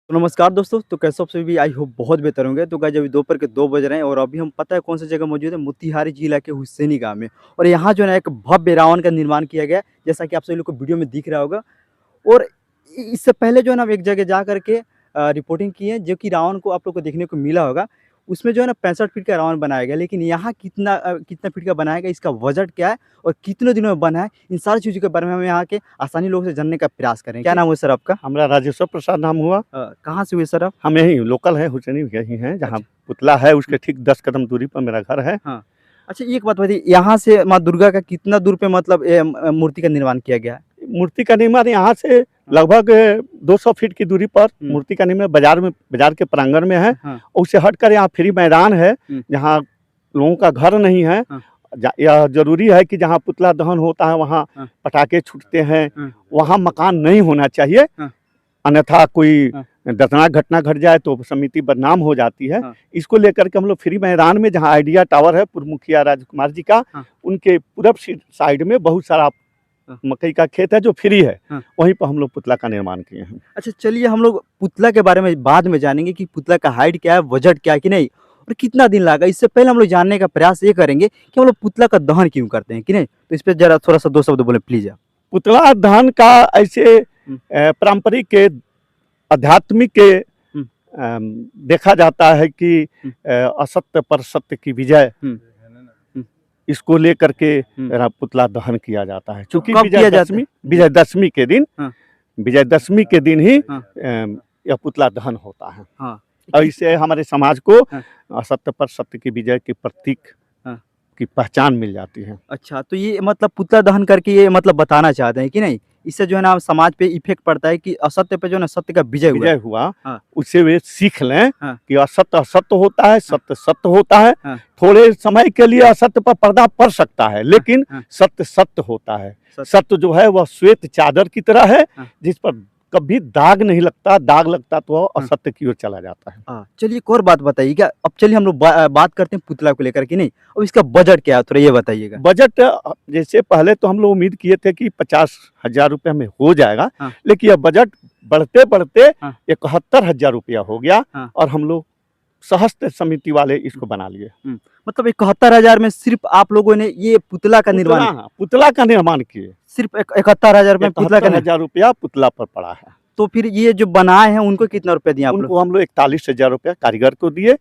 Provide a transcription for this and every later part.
तो नमस्कार दोस्तों, तो कैसे आप सभी भी आई होप बहुत बेहतर होंगे। तो गाइस अभी दोपहर के 2 बज रहे हैं और अभी हम पता है कौन सी जगह मौजूद है, मोतिहारी जिला के हुसैनी गाँव में। और यहाँ जो है ना एक भव्य रावण का निर्माण किया गया है, जैसा कि आप सभी लोग को वीडियो में दिख रहा होगा। और इससे पहले जो है ना हम एक जगह जा करके रिपोर्टिंग की है, जो कि रावण को आप लोग को देखने को मिला होगा। उसमें जो है ना 65 फीट का रावण बनाया गया, लेकिन यहाँ कितना फीट का बनाया गया, इसका बजट क्या है और कितने दिनों में बना है, इन सारी चीज़ों के बारे में हम यहाँ के आसानी लोगों से जानने का प्रयास करेंगे। क्या नाम है सर आपका? हमारा राजेश्वर प्रसाद नाम हुआ। कहाँ से हुए सर आप? हम यही लोकल है, हुसैनी यही हैं, जहाँ अच्छा। पुतला है उसके ठीक 10 कदम दूरी पर मेरा घर है। हाँ। अच्छा, एक बात बताइए, यहाँ से माँ दुर्गा का कितना दूर पे मतलब मूर्ति का निर्माण किया गया है? मूर्ति का निर्माण यहाँ से लगभग 200 फीट की दूरी पर मूर्ति का निर्माण बाजार के प्रांगण में है। हाँ। और उससे हटकर यहाँ फ्री मैदान है, जहाँ लोगों का घर नहीं है। हाँ। यह जरूरी है कि जहाँ पुतला दहन होता है वहाँ हाँ। पटाखे छूटते हैं, हाँ। वहाँ मकान नहीं होना चाहिए। हाँ। अन्यथा कोई हाँ। दर्दनाक घटना घट जाए तो समिति बदनाम हो जाती है। हाँ। इसको लेकर के हम लोग फ्री मैदान में, जहाँ आइडिया टावर है पूर्व मुखिया राजकुमार जी का, हाँ। उनके पूरब साइड में बहुत सारा मकई का खेत है जो फ्री है। हाँ। वहीं पर हम लोग पुतला का निर्माण किए हैं। अच्छा, चलिए हम लोग पुतला के बारे में बाद में जानेंगे कि पुतला का हाइट क्या है, बजट क्या है कि नहीं, और कितना दिन लगा। इससे पहले हम लोग जानने का प्रयास ये करेंगे कि हम लोग पुतला का दहन क्यों करते हैं कि नहीं। तो इस पर जरा थोड़ा सा 2 शब्द बोले प्लीज आप। पुतला दहन का ऐसे पारंपरिक के आध्यात्मिक के देखा जाता है कि असत्य पर सत्य की विजय, इसको लेकर के पुतला दहन किया जाता है। क्योंकि विजयदशमी के दिन, विजयदशमी के दिन ही यह पुतला दहन होता है। हाँ। और इससे हमारे समाज को असत्य पर सत्य की विजय के प्रतीक की पहचान मिल जाती है। अच्छा, तो ये मतलब पुतला दहन करके ये मतलब बताना चाहते हैं कि नहीं, इससे जो है ना समाज पे इफेक्ट पड़ता है कि असत्य पे जो है ना सत्य का विजय हुआ। हाँ। उससे वे सीख लें कि असत्य असत्य होता है, सत्य सत्य होता है। थोड़े समय के लिए असत्य पर पर्दा पड़ सकता है, लेकिन सत्य सत्य होता है। सत्य जो है वह श्वेत चादर की तरह है, जिस पर कभी दाग नहीं लगता। दाग लगता तो असत्य की ओर चला जाता है। चलिए एक और बात बताइए, क्या अब चलिए हम लोग बात करते हैं पुतला को लेकर कि नहीं, और इसका बजट क्या है थोड़ा ये बताइएगा। बजट जैसे पहले तो हम लोग उम्मीद किए थे कि 50,000 रुपये में हो जाएगा, लेकिन यह बजट बढ़ते बढ़ते 71,000 रुपया हो गया। और हम लोग सहस्त्र समिति वाले इसको बना लिए। मतलब 71,000 में सिर्फ आप लोगों ने ये पुतला का निर्माण किए। सिर्फ 71,000 में पुतला का 71,000 रुपया पुतला पर पड़ा है। तो फिर ये जो बनाए हैं उनको कितना रुपया दिया? उनको हम लोग 41,000 रुपया कारीगर को दिए।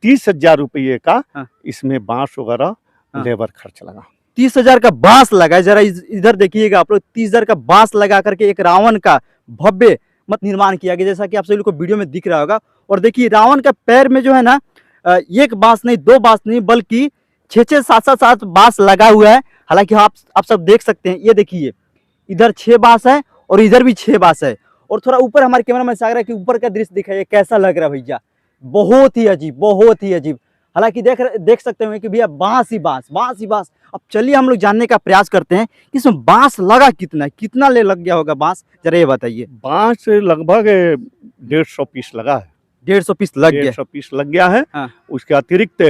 30,000 रुपये का इसमें बांस वगैरह लेबर खर्च लगा। 30,000 का बांस लगा। जरा इधर देखिएगा आप लोग, 30,000 का बांस लगा करके एक रावण का भव्य निर्माण किया गया, जैसा कि आप सभी लोग को वीडियो में दिख रहा होगा। और देखिए रावण का पैर में जो है ना एक बांस नहीं, 2 बांस नहीं, बल्कि 6-6, 7-7 बांस लगा हुआ है। हालांकि आप सब देख सकते हैं, ये देखिए इधर 6 बांस है और इधर भी 6 बांस है। और थोड़ा ऊपर हमारे कैमरा में सागर कि ऊपर का दृश्य दिखाइए, कैसा लग रहा है भैया। बहुत ही अजीब, बहुत ही अजीब। हालांकि देख सकते हैं कि भैया बांस ही बांस। अब चलिए हम लोग जानने का प्रयास करते हैं कि इसमें बांस लगा कितना लग गया होगा बांस, जरा ये बताइए। बांस लगभग 150 पीस लगा है। 150 पीस लग गया। 150 पीस लग गया है। उसके अतिरिक्त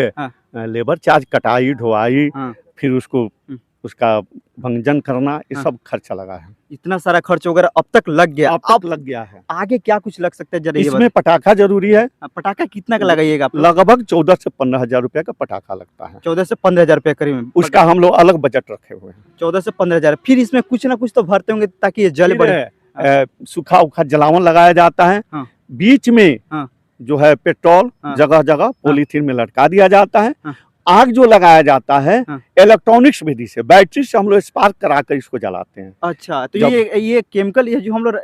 लेबर चार्ज, कटाई ढुआई, फिर उसका भंजन करना, ये सब खर्चा लगा है। इतना सारा खर्च वगैरह अब तक लग गया है। आगे क्या कुछ लग सकता है जरा ये इसमें पटाखा जरूरी है। पटाखा कितना का लगाइएगा आप? लगभग 14 से 15,000 रुपया का पटाखा लगता है। 14 से 15,000 रुपया करीब। उसका हम लोग अलग बजट रखे हुए हैं। 14 से 15,000। फिर इसमें कुछ ना कुछ तो भरते होंगे ताकि ये जल बढ़े। सूखा उखा जलावन लगाया जाता है। बीच में जो है पेट्रोल जगह जगह पॉलीथीन में लटका दिया जाता है। आग जो लगाया जाता है इलेक्ट्रॉनिक्स विधि से, बैटरी से हम लोग स्पार्क कराकर इसको जलाते हैं। अच्छा, तो ये केमिकल, ये जो हम लोग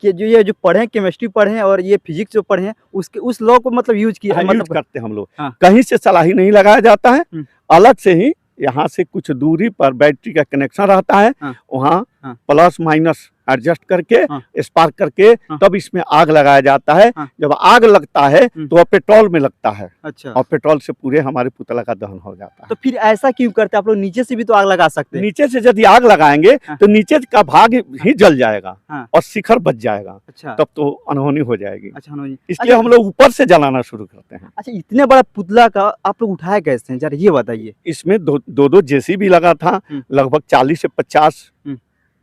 ये जो पढ़े हैं, केमिस्ट्री पढ़े हैं और ये फिजिक्स जो पढ़े हैं, उस लॉ को मतलब यूज किया है, मतलब करते हैं हम लोग। कहीं से सलाही नहीं लगाया जाता है, अलग से ही यहाँ से कुछ दूरी पर बैटरी का कनेक्शन रहता है। वहाँ प्लस माइनस एडजस्ट करके स्पार्क करके तब इसमें आग लगाया जाता है। जब आग लगता है तो वह पेट्रोल में लगता है। अच्छा। और पेट्रोल से पूरे हमारे पुतला का दहन हो जाता है। तो फिर ऐसा क्यों करते हैं आप लोग? नीचे से भी तो आग लगा सकते हैं। नीचे से यदि आग लगाएंगे तो नीचे का भाग ही जल जाएगा और शिखर बच जाएगा। अच्छा। तब तो अनहोनी हो जाएगी। अच्छा, इसलिए हम लोग ऊपर से जलाना शुरू करते हैं। अच्छा, इतने बड़ा पुतला का आप लोग उठाया कैसे हैं, जरा ये बताइए। इसमें दो जेसीबी लगा था। लगभग 40 से 50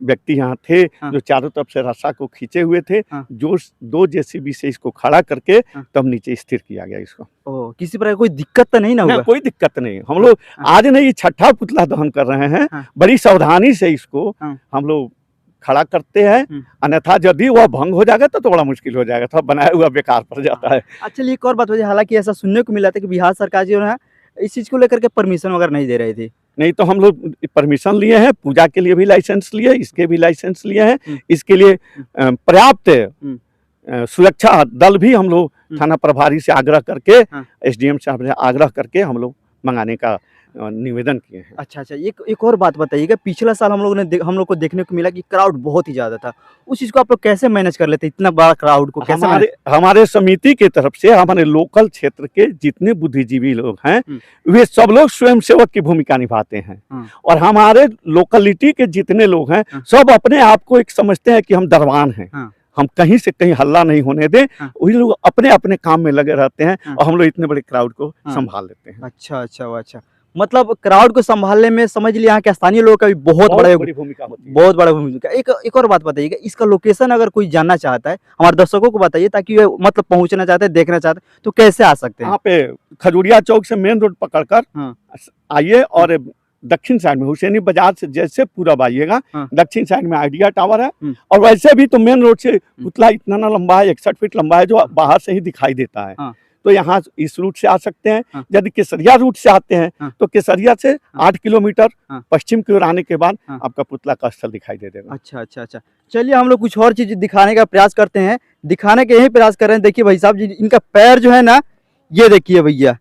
व्यक्ति यहाँ थे हाँ। जो चारों तरफ से रस्सा को खींचे हुए थे, हाँ। जो 2 जेसीबी से इसको खड़ा करके हाँ। तब नीचे स्थिर किया गया इसको। ओह, किसी प्रकार कोई दिक्कत तो नहीं ना ना, हुआ? कोई दिक्कत नहीं। हम लोग हाँ। आज नहीं, छठा पुतला दहन कर रहे हैं। हाँ। बड़ी सावधानी से इसको हाँ। हम लोग खड़ा करते हैं, हम्म। अन्यथा यदि वह भंग हो जाएगा तो बड़ा मुश्किल हो जाएगा, तो बनाया हुआ बेकार पड़ जाता है। अच्छा, एक और बात बताइए, हालांकि ऐसा सुनने को मिला था कि बिहार सरकार जो है इस चीज को लेकर के परमिशन वगैरह नहीं दे रही थी। नहीं तो हम लोग परमिशन लिए हैं, पूजा के लिए भी लाइसेंस लिए, इसके भी लाइसेंस लिए हैं। इसके लिए पर्याप्त सुरक्षा दल भी हम लोग थाना प्रभारी से आग्रह करके, एसडीएम साहब से आग्रह करके हम लोग मंगाने का निवेदन किए हैं। अच्छा, एक और बात बताइएगा, पिछला साल हम लोग को देखने को मिला कि क्राउड बहुत ही ज्यादा था। उस चीज को आप लोग कैसे मैनेज कर लेते, इतना बड़ा क्राउड को कैसे? हमारे समिति की तरफ से हमारे लोकल क्षेत्र के जितने बुद्धिजीवी लोग हैं वे सब लोग स्वयंसेवक की भूमिका निभाते हैं, और हमारे लोकलिटी के जितने लोग हैं सब अपने आप को एक समझते हैं कि हम दरबान हैं, हम कहीं से कहीं हल्ला नहीं होने दें। वही लोग अपने अपने काम में लगे रहते हैं और हम लोग इतने बड़े क्राउड को संभाल लेते हैं। अच्छा, मतलब क्राउड को संभालने में समझ लिया यहाँ के स्थानीय लोगों का भी बहुत बड़ी भूमिका होती है। बहुत बड़ा भूमिका। एक और बात बताइएगा, इसका लोकेशन अगर कोई जानना चाहता है, हमारे दर्शकों को बताइए, ताकि वे मतलब पहुंचना चाहते हैं, देखना चाहते हैं, तो कैसे आ सकते हैं? यहाँ पे खजुरिया चौक से मेन रोड पकड़कर आइए, और दक्षिण साइड में हुसैनी बाजार से जैसे पूरब आइएगा, दक्षिण साइड में आइडिया टावर है, और वैसे भी तो मेन रोड से पुतला इतना ना लंबा है, 61 फीट लंबा है, जो बाहर से ही दिखाई देता है। तो यहाँ इस रूट से आ सकते हैं। यदि केसरिया रूट से आते हैं तो केसरिया से 8 किलोमीटर पश्चिम की ओर आने के बाद आपका पुतला का स्थल दिखाई दे देगा। अच्छा, चलिए हम लोग कुछ और चीज दिखाने का प्रयास करते हैं, दिखाने के यही प्रयास कर रहे हैं। देखिए भाई साहब जी, इनका पैर जो है ना, ये देखिए भैया,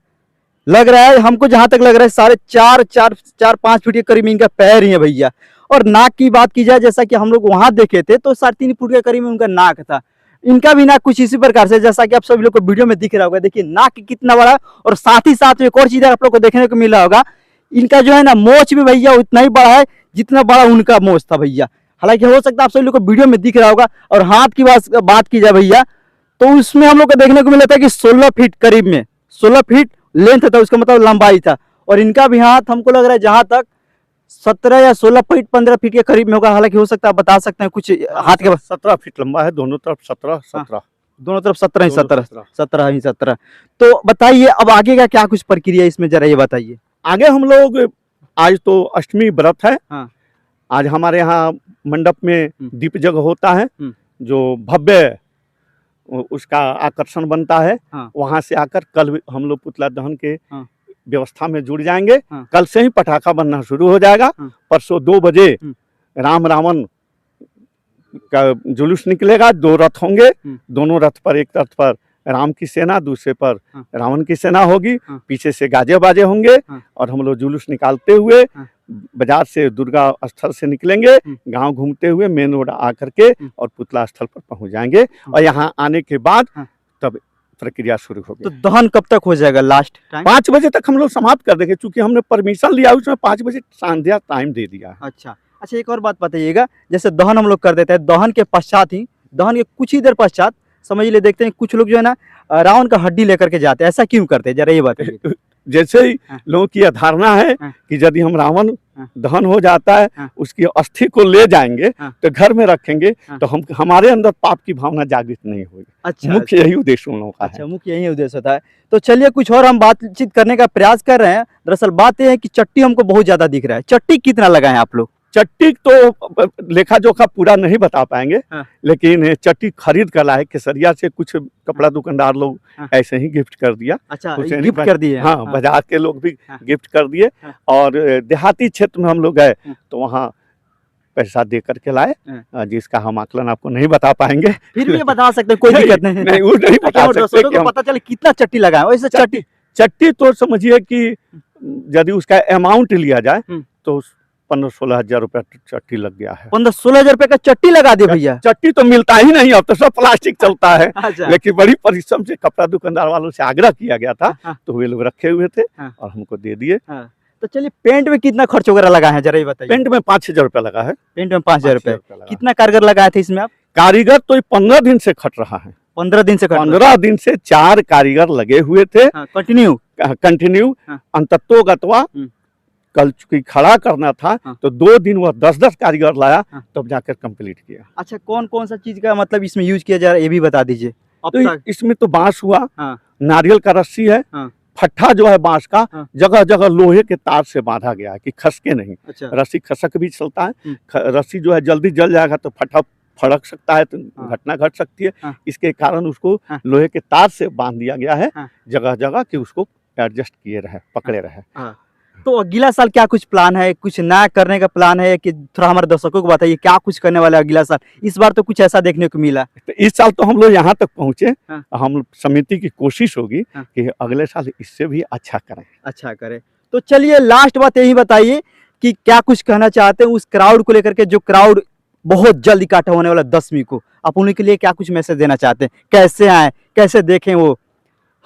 लग रहा है हमको, जहां तक लग रहा है 4.5 फीट के करीब इनका पैर ही है भैया। और नाक की बात की जाए, जैसा कि हम लोग वहां देखे थे तो 3.5 फुट के करीब में उनका नाक था। इनका भी नाक कुछ इसी प्रकार से, जैसा कि आप सभी लोग को वीडियो में दिख रहा होगा। देखिए नाक कितना बड़ा, और साथ ही साथ एक और चीज आप लोग को देखने को मिला होगा, इनका जो है ना मोच भी भैया उतना ही बड़ा है जितना बड़ा उनका मोच था भैया। हालांकि हो सकता है आप सभी लोग को वीडियो में दिख रहा होगा। और हाथ की बात की जाए भैया, तो उसमें हम लोग को देखने को मिला था कि 16 फीट करीब में, 16 फीट लेंथ था, उसका मतलब लंबाई था। और इनका भी हाथ हमको लग रहा है जहां तक 17 या 16 फीट 15 फीट के करीब में होगा। हालांकि हो सकता है बता सकते हैं कुछ हाथ के 17 फीट लंबा है, दोनों तरफ 17 दोनों तरफ 17 तो बताइए अब आगे का क्या कुछ प्रक्रिया इसमें, जरा ये बताइए। आगे हम लोग, आज तो अष्टमी व्रत है, आज हमारे यहाँ मंडप में दीप जग होता है, जो भव्य उसका आकर्षण बनता है। वहां से आकर कल हम लोग पुतला दहन के व्यवस्था में जुड़ जाएंगे। कल से ही पटाखा बनना शुरू हो जाएगा। परसों 2 बजे राम रावण का जुलूस निकलेगा। 2 रथ होंगे, दोनों रथ पर, एक रथ पर राम की सेना, दूसरे पर रावण की सेना होगी। पीछे से गाजे बाजे होंगे, और हम लोग जुलूस निकालते हुए बाजार से, दुर्गा स्थल से निकलेंगे, गांव घूमते हुए मेन रोड आकर के और पुतला स्थल पर पहुंच जाएंगे। और यहाँ आने के बाद तब प्रक्रिया शुरू होगी। तो दहन कब तक हो जाएगा? लास्ट टाइम 5 बजे तक हम लोग समाप्त कर देंगे, क्योंकि हमने परमिशन लिया, उसमें 5 बजे संध्या टाइम दे दिया है। अच्छा, एक और बात बताइएगा, जैसे दहन हम लोग कर देते हैं, दहन के पश्चात ही, दहन के कुछ ही देर पश्चात समझ लिए, देखते हैं कुछ लोग जो है ना रावण का हड्डी लेकर के जाते हैं। ऐसा क्यों करते हैं, जरा ये बताइए। जैसे ही लोगों की धारणा है कि यदि हम रावण दहन हो जाता है, उसकी अस्थि को ले जाएंगे तो घर में रखेंगे, तो हमारे अंदर पाप की भावना जागृत नहीं होगी। अच्छा, मुख्य यही उद्देश्य उन लोगों का है। मुख्य यही उद्देश्य होता है। तो चलिए कुछ और हम बातचीत करने का प्रयास कर रहे हैं। दरअसल बात यह है कि चट्टी हमको बहुत ज्यादा दिख रहा है। चट्टी कितना लगाए आप लोग? चट्टी तो लेखा जोखा पूरा नहीं बता पाएंगे, लेकिन चट्टी खरीद कर लाए केसरिया से। कुछ कपड़ा दुकानदार लोग ऐसे ही गिफ्ट कर दिया। अच्छा, गिफ्ट कर दिए? हाँ, बाजार के लोग भी गिफ्ट कर दिए। और देहाती क्षेत्र में हम लोग गए तो वहाँ पैसा दे करके लाए, जिसका हम आकलन आपको नहीं बता पाएंगे। फिर भी बता सकते हैं, कोई दिक्कत नहीं। नहीं, वो नहीं बता सकते कि पता चले कितना चट्टी लगाए। वैसे चट्टी तो समझिए कि यदि उसका अमाउंट लिया जाए तो 15-16 हजार रुपया चट्टी लग गया है। 15-16 हजार रुपए का चट्टी लगा दिया भैया? चट्टी तो मिलता ही नहीं, अब तो सब प्लास्टिक चलता है। लेकिन बड़ी परिश्रम से कपड़ा दुकानदार वालों से आग्रह किया गया था, तो वे लोग रखे हुए थे और हमको दे दिए। तो चलिए, पेंट में कितना खर्च वगैरह लगा है, जरा ये बताइए। पेंट में 5,000 रुपया लगा है। पेंट में 5,000 रुपए। कितना कारीगर लगाए थे इसमें आप? कारीगर तो 15 दिन से खट रहा है। 15 दिन से? 15 दिन से 4 कारीगर लगे हुए थे, कंटिन्यू। अंततोगत्वा कल चूंकि खड़ा करना था हाँ। तो 2 दिन वह 10-10 कारीगर लाया, हाँ। तब जाकर कंप्लीट किया। अच्छा, कौन कौन सा चीज का मतलब इसमें यूज किया जा रहा है ये भी बता दीजिए अब तो तक। इसमें तो बांस हुआ, हाँ। नारियल का रस्सी है, हाँ। फट्ठा जो है बांस का, हाँ। जगह जगह लोहे के तार से बांधा गया है कि खसके नहीं। अच्छा। रस्सी खसक भी चलता है, हम्म। रस्सी जो है जल्दी जल जाएगा तो फट्ठा फड़क सकता है, तो हाँ। घटना घट सकती है। हाँ। इसके कारण उसको हाँ। लोहे के तार से बांध दिया गया है हाँ। जगह जगह कि उसको एडजस्ट किए रहे, पकड़े रहे। हाँ। तो अगला साल क्या कुछ प्लान है, कुछ नया करने का प्लान है कि थोड़ा हमारे दर्शकों को बताइए क्या कुछ करने वाला है अगला साल? इस बार तो कुछ ऐसा देखने को मिला। तो इस साल तो हम लोग यहाँ तक पहुँचे, हाँ। हम समिति की कोशिश होगी हाँ। कि अगले साल इससे भी अच्छा करें। अच्छा करे। तो चलिए लास्ट बात यही बताइए कि क्या कुछ कहना चाहते हैं उस क्राउड को लेकर के, जो क्राउड बहुत जल्द इकट्ठा होने वाला 10वीं को, आप उन्हीं के लिए क्या कुछ मैसेज देना चाहते हैं? कैसे आए, कैसे देखें वो?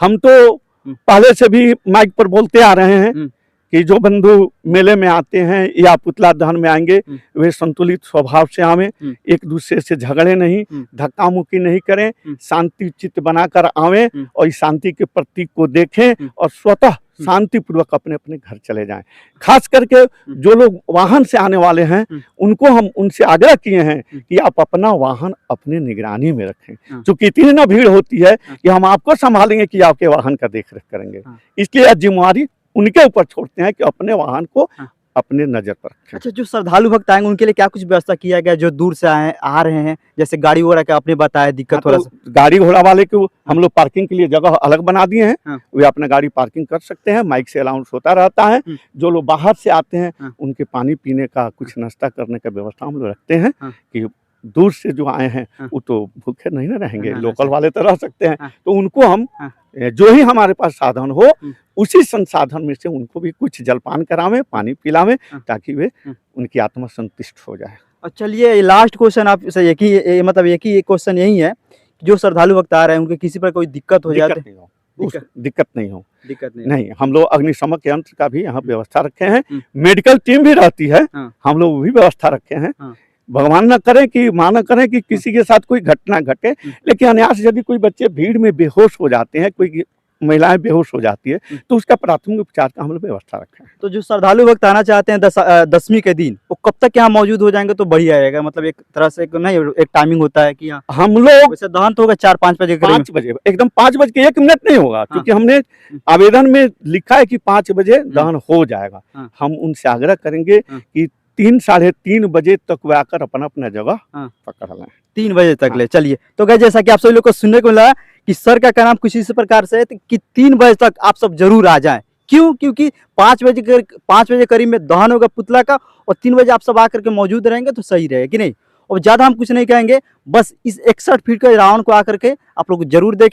हम तो पहले से भी माइक पर बोलते आ रहे हैं हम्म। कि जो बंधु मेले में आते हैं या पुतला दहन में आएंगे वे संतुलित स्वभाव से आवें, एक दूसरे से झगड़े नहीं, धक्का मुक्की नहीं करें, शांति चित्त बनाकर आवें और इस शांति के प्रतीक को देखें और स्वतः शांतिपूर्वक अपने अपने घर चले जाएं। खास करके जो लोग वाहन से आने वाले हैं उनको हम उनसे आग्रह किए हैं कि आप अपना वाहन अपने निगरानी में रखें, क्योंकि इतनी ना भीड़ होती है कि हम आपको संभालेंगे कि आपके वाहन का देख रेख करेंगे। इसलिए जिम्मेवारी उनके ऊपर छोड़ते हैं कि अपने वाहन को अपने नजर पर रखें। अच्छा, जो श्रद्धालु भक्त आएंगे उनके लिए क्या कुछ व्यवस्था किया गया, जो दूर से आ रहे हैं, जैसे गाड़ी वगैरह का आपने बताया दिक्कत थोड़ा सा? गाड़ी घोड़ा वाले को हम लोग पार्किंग के लिए जगह अलग बना दिए हैं, हाँ। वे अपना गाड़ी पार्किंग कर सकते हैं, माइक से अनाउंस होता रहता है। जो लोग बाहर से आते हैं उनके पानी पीने का, कुछ नाश्ता करने का व्यवस्था हम लोग रखते हैं कि दूर से जो आए हैं वो तो भूखे नहीं ना रहेंगे, लोकल वाले तो रह सकते हैं, तो उनको हम जो ही हमारे पास साधन हो उसी संसाधन में से उनको भी कुछ जलपान करावें, पानी पिलावें, ताकि वे उनकी आत्मा संतुष्ट हो जाए। और चलिए लास्ट क्वेश्चन आपसे एक ही क्वेश्चन यही है, जो श्रद्धालु भक्त आ रहे हैं उनके किसी पर कोई दिक्कत हो जाए? दिक्कत नहीं हो। दिक्कत नहीं, हम लोग अग्निशमन यंत्र का भी यहाँ व्यवस्था रखे हैं, मेडिकल टीम भी रहती है, हम लोग भी व्यवस्था रखे हैं। भगवान न करें कि माना करें कि किसी के साथ कोई घटना घटे, लेकिन अनायास यदि कोई बच्चे भीड़ में बेहोश हो जाते हैं, कोई महिलाएं बेहोश हो जाती है, तो उसका प्राथमिक उपचार का हम लोग व्यवस्था रखे हैं। तो जो श्रद्धालु भक्त आना चाहते हैं 10वीं के दिन, वो कब तक यहाँ मौजूद हो जाएंगे तो बढ़िया रहेगा? मतलब एक तरह से नहीं, एक टाइमिंग होता है कि हम लोग वैसे दहन तो होगा 4-5 बजे, 5 बजे, एकदम 5:01 नहीं होगा, क्योंकि हमने आवेदन में लिखा है कि 5 बजे दहन हो जाएगा। हम उनसे आग्रह करेंगे कि 3-3:30 बजे तक वे आकर अपना अपना जगह पकड़ लें। 3 बजे तक ले। चलिए, तो गाइस जैसा कि आप सभी लोग को सुनने को मिला कि सर का कहना कुछ इस प्रकार से है कि 3 बजे तक आप सब जरूर आ जाएं। क्यों? क्योंकि 5 बजे करीब में दहन होगा पुतला का, और 3 बजे आप सब आकर के मौजूद रहेंगे तो सही रहेगा कि नहीं? और ज्यादा हम कुछ नहीं कहेंगे, बस इस 61 फीट के रावण को आकर के आप लोग जरूर देखें।